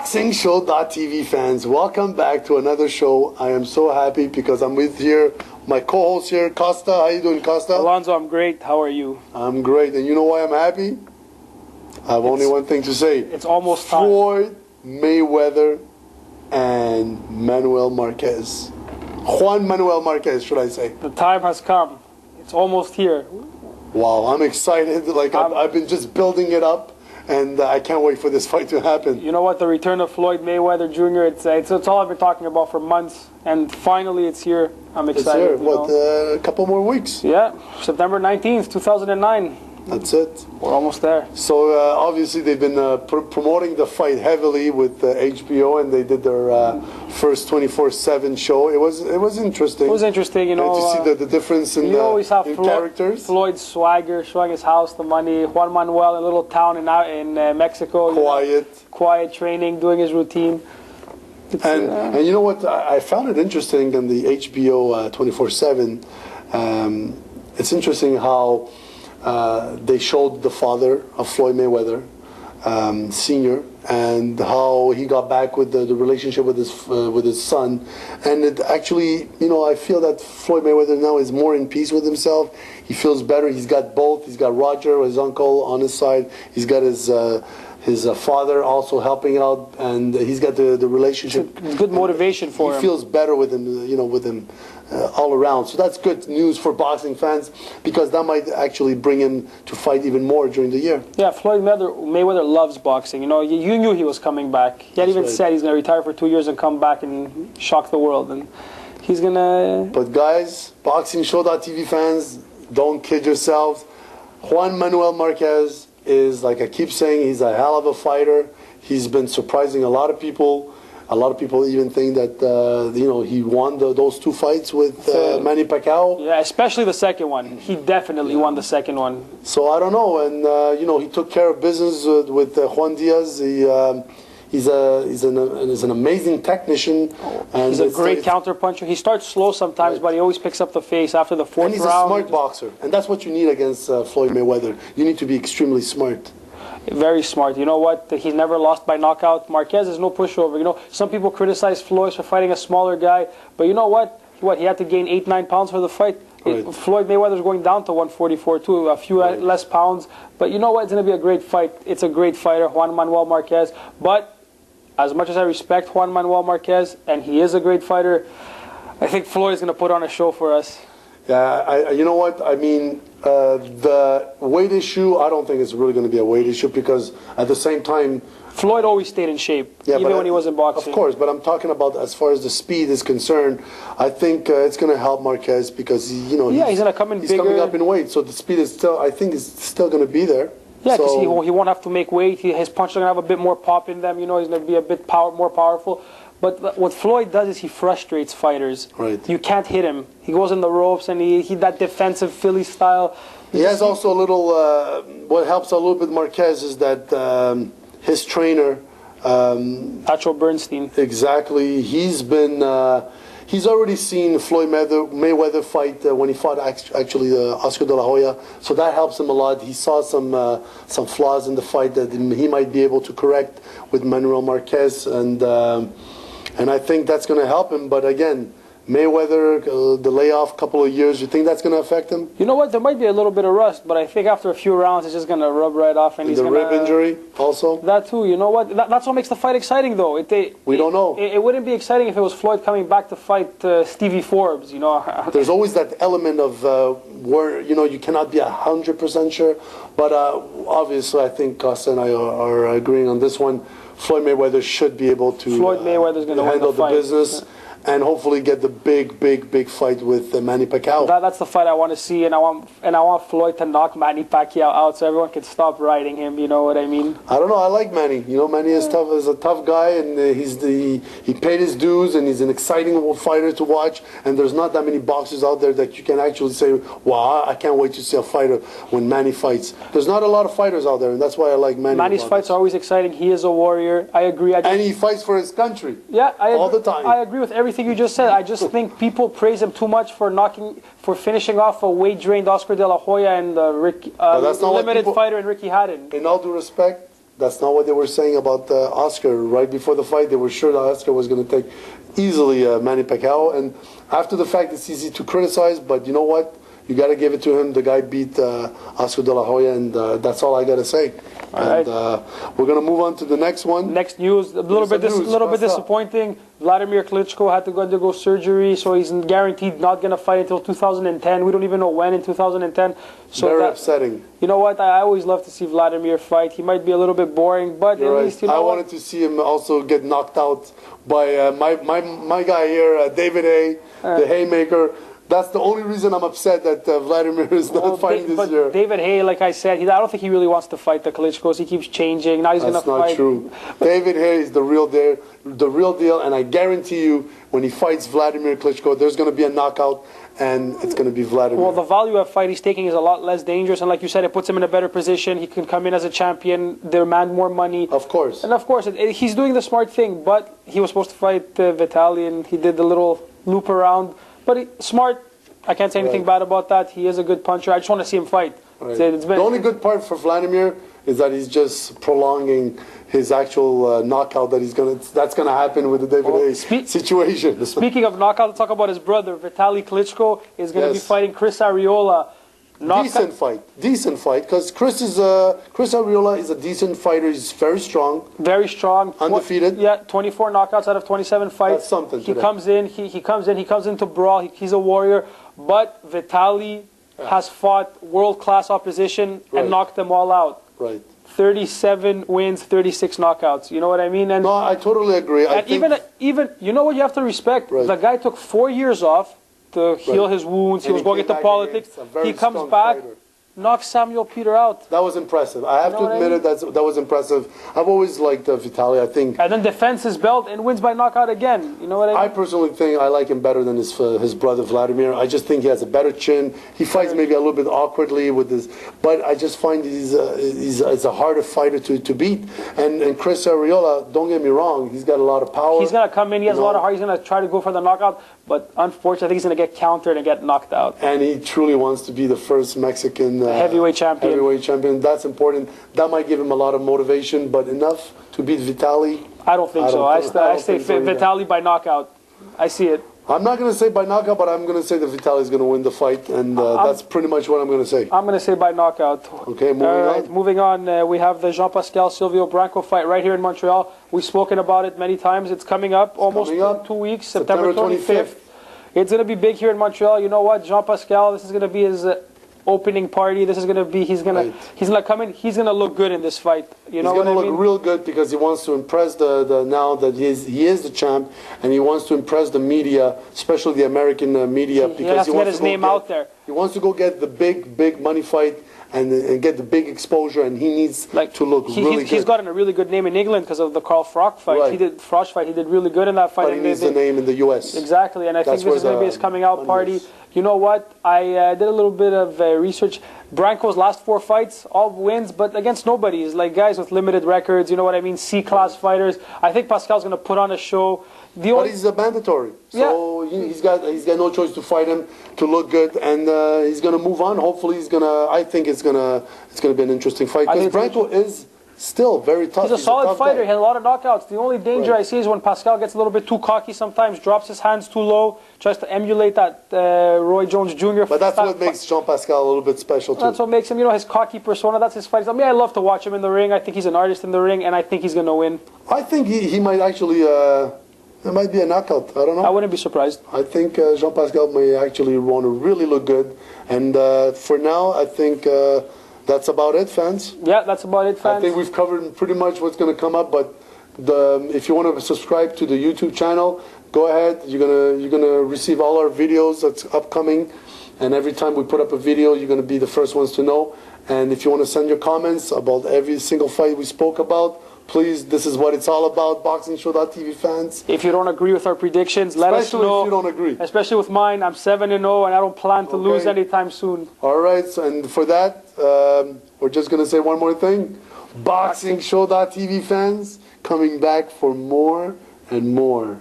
BoxingShow.tv fans, welcome back to another show. I am so happy because I'm with here, my co-host here, Costa. How you doing, Costa? Alonzo, I'm great. How are you? I'm great. And you know why I'm happy? I have only one thing to say. It's almost time. Floyd Mayweather and Juan Manuel Marquez, should I say. The time has come. It's almost here. Wow, I'm excited. Like I've been just building it up. And I can't wait for this fight to happen. You know what? The return of Floyd Mayweather Jr. It's all I've been talking about for months, and finally it's here. I'm excited. It's here. What? A couple more weeks? Yeah, September 19th, 2009. That's it. We're almost there. So obviously they've been promoting the fight heavily with HBO, and they did their first 24/7 show. It was interesting. It was interesting, you know. To see the difference in, always have characters. Floyd's swagger, showing his house, the money. Juan Manuel, a little town in Mexico. Quiet training, doing his routine. And you know what? I found it interesting in the HBO 24/7. It's interesting how they showed the father of Floyd Mayweather, Sr., and how he got back with the relationship with his son. And it actually, you know, I feel that Floyd Mayweather now is more in peace with himself. He feels better. He's got both. He's got Roger, his uncle, on his side. He's got his father also helping out, and he's got the relationship. It's good motivation for him. He feels better with him, you know, with him all around. So that's good news for boxing fans, because that might actually bring him to fight even more during the year. Yeah, Floyd Mayweather loves boxing. You know, you knew he was coming back. He had even said he's going to retire for 2 years and come back and shock the world. And he's going to... But guys, BoxingShow.tv fans, don't kid yourselves. Juan Manuel Marquez is, like I keep saying, he's a hell of a fighter. He's been surprising a lot of people. A lot of people even think that you know, he won those two fights with Manny Pacquiao. Yeah, especially the second one. He definitely won the second one. So I don't know, and you know, he took care of business with Juan Diaz. He's an amazing technician. And he's a great counterpuncher. He starts slow sometimes, but he always picks up the pace after the fourth round. And he's a smart boxer, and that's what you need against Floyd Mayweather. You need to be extremely smart. Very smart. You know what? He's never lost by knockout. Marquez is no pushover. You know, some people criticize Floyd for fighting a smaller guy, but you know what? He had to gain 8-9 pounds for the fight. Right. Floyd Mayweather's going down to 144 too, a few less pounds. But you know what? It's going to be a great fight. It's a great fighter, Juan Manuel Marquez. But as much as I respect Juan Manuel Marquez, and he is a great fighter, I think Floyd is going to put on a show for us. Yeah, you know what? I mean, the weight issue, I don't think it's really going to be a weight issue, because at the same time... Floyd always stayed in shape, even when he wasn't boxing. Of course, but I'm talking about as far as the speed is concerned. I think it's going to help Marquez, because, you know... Yeah, he's going to come in bigger. He's coming up in weight, so the speed is still, I think, is still going to be there. Yeah, because he won't have to make weight. His punches are going to have a bit more pop in them. You know, he's going to be a bit more powerful. But what Floyd does is he frustrates fighters. Right. You can't hit him. He goes in the ropes, and he that defensive Philly style. He has also a little... what helps a little bit Marquez is that his trainer... Nacho Bernstein. Exactly. He's been... he's already seen Floyd Mayweather fight when he fought actually Oscar de la Hoya, so that helps him a lot. He saw some flaws in the fight that he might be able to correct with Manuel Marquez, and I think that's going to help him. But again, Mayweather, the layoff, couple of years, you think that's going to affect him? You know what? There might be a little bit of rust, but I think after a few rounds, it's just going to rub right off. And he's the rib injury also? That too. You know what? That's what makes the fight exciting, though. We don't know. It wouldn't be exciting if it was Floyd coming back to fight Stevie Forbes, you know. There's always that element of where, you know, you cannot be 100% sure. But obviously, I think Costa and I are agreeing on this one. Floyd Mayweather should be able to handle the business. And hopefully get the big fight with Manny Pacquiao. That's the fight I want to see, and I want Floyd to knock Manny Pacquiao out so everyone can stop riding him. You know what I mean? I don't know. I like Manny. You know, Manny is a tough guy, and he paid his dues, and he's an exciting fighter to watch. And there's not that many boxers out there that you can actually say, "Wow, I can't wait to see a fighter when Manny fights." There's not a lot of fighters out there, and that's why I like Manny. Manny's fights are always exciting. He is a warrior. I agree. And he fights for his country. Yeah, all the time. I agree with everything you just said. I just think people praise him too much for finishing off a weight-drained Oscar de la Hoya and the limited fighter and Ricky Hatton. In all due respect, That's not what they were saying about Oscar. Right before the fight, they were sure that Oscar was going to take easily Manny Pacquiao. And after the fact, it's easy to criticize, but you know what? You got to give it to him. The guy beat Oscar De La Hoya, and that's all I got to say. And we're going to move on to the next one. Next news, a little bit disappointing. Vladimir Klitchko had to undergo surgery, so he's guaranteed not going to fight until 2010. We don't even know when in 2010. So very upsetting. You know what? I always love to see Vladimir fight. He might be a little bit boring, but at least, you know I wanted to see him also get knocked out by my guy here, David Hay, the Haymaker. That's the only reason I'm upset that Vladimir is not fighting this year. But David Hay, like I said, I don't think he really wants to fight the Klitschkos. He keeps changing. Now he's going to fight. That's not true. David Hay is the real deal, and I guarantee you, when he fights Vladimir Klitschko, there's going to be a knockout, and it's going to be Vladimir. Well, the value of fight he's taking is a lot less dangerous, and like you said, it puts him in a better position. He can come in as a champion, demand more money. Of course. And of course, he's doing the smart thing, but he was supposed to fight Vitali, and he did the little loop around. But smart. I can't say anything bad about that. He is a good puncher. I just want to see him fight. Right. The only good part for Vladimir is that he's just prolonging his actual knockout that's gonna happen with the David Hay situation. Speaking of knockout, let's talk about his brother. Vitali Klitchko is going to be fighting Chris Arreola. Decent fight, because Chris Arreola is a decent fighter. He's very strong. Very strong. Undefeated. 24 knockouts out of 27 fights. That's something. He comes in to brawl. He's a warrior. But Vitali has fought world-class opposition and knocked them all out. Right. 37 wins, 36 knockouts. You know what I mean? And no, I totally agree. Even you know what you have to respect? The guy took 4 years off to heal his wounds. He was going into politics. He comes back, knocks Samuel Peter out. That was impressive. I have to admit it. That was impressive. I've always liked Vitali. I think. And then defends his belt and wins by knockout again. You know what I mean? I personally think I like him better than his brother Vladimir. I just think he has a better chin. He fights maybe a little bit awkwardly with his, but I just find he's a harder fighter to beat. And Chris Arreola, don't get me wrong, he's got a lot of power. He's gonna come in. He has a lot of heart. He's gonna try to go for the knockout. But unfortunately, I think he's going to get countered and get knocked out. And he truly wants to be the first Mexican heavyweight champion. That's important. That might give him a lot of motivation, but enough to beat Vitali? I don't think so. I say Vitali by knockout. I see it. I'm not going to say by knockout, but I'm going to say that Vitali is going to win the fight, and that's pretty much what I'm going to say. I'm going to say by knockout. Okay, moving on. We have the Jean Pascal Silvio Branco fight right here in Montreal. We've spoken about it many times. It's coming up almost 2 weeks, September 25th. It's going to be big here in Montreal. You know what, Jean Pascal, this is going to be his opening party. This is going to be, he's going to come in, he's going to look good in this fight. You know what I mean? He's going to look real good because he wants to impress now that he is the champ, and he wants to impress the media, especially the American media, because he has to get his name out there. He wants to go get the big money fight and get the big exposure, and he needs to look really good. He's gotten a really good name in England because of the Carl Froch fight. Right. He did really good in that fight. But he needs the name in the U.S. Exactly, and I think this is going to be his coming out party. You know what? I did a little bit of research. Branco's last 4 fights, all wins, but against nobodies, like guys with limited records, you know what I mean, C-class fighters. I think Pascal's going to put on a show. But he's a mandatory, so he's got no choice to fight him to look good, and he's going to move on. Hopefully, I think it's going to be an interesting fight because Branco is still very tough. He's a solid fighter. He has a lot of knockouts. The only danger I see is when Pascal gets a little bit too cocky sometimes, drops his hands too low, tries to emulate that Roy Jones Jr. But that's what makes Jean Pascal a little bit special too. That's what makes him, his cocky persona. That's his fight. I mean, I love to watch him in the ring. I think he's an artist in the ring, and I think he's going to win. I think he might actually... it might be a knockout. I don't know. I wouldn't be surprised. I think Jean Pascal may actually want to really look good. And for now, I think that's about it, fans. Yeah, that's about it, fans. I think we've covered pretty much what's going to come up. But if you want to subscribe to the YouTube channel, go ahead. You're gonna receive all our videos that's upcoming. And every time we put up a video, you're going to be the first ones to know. And if you want to send your comments about every single fight we spoke about, please, this is what it's all about, BoxingShow.tv fans. If you don't agree with our predictions, let us know. Especially if you don't agree. Especially with mine, I'm 7-0, and I don't plan to lose anytime soon. All right, and for that, we're just going to say one more thing. BoxingShow.tv fans, coming back for more and more.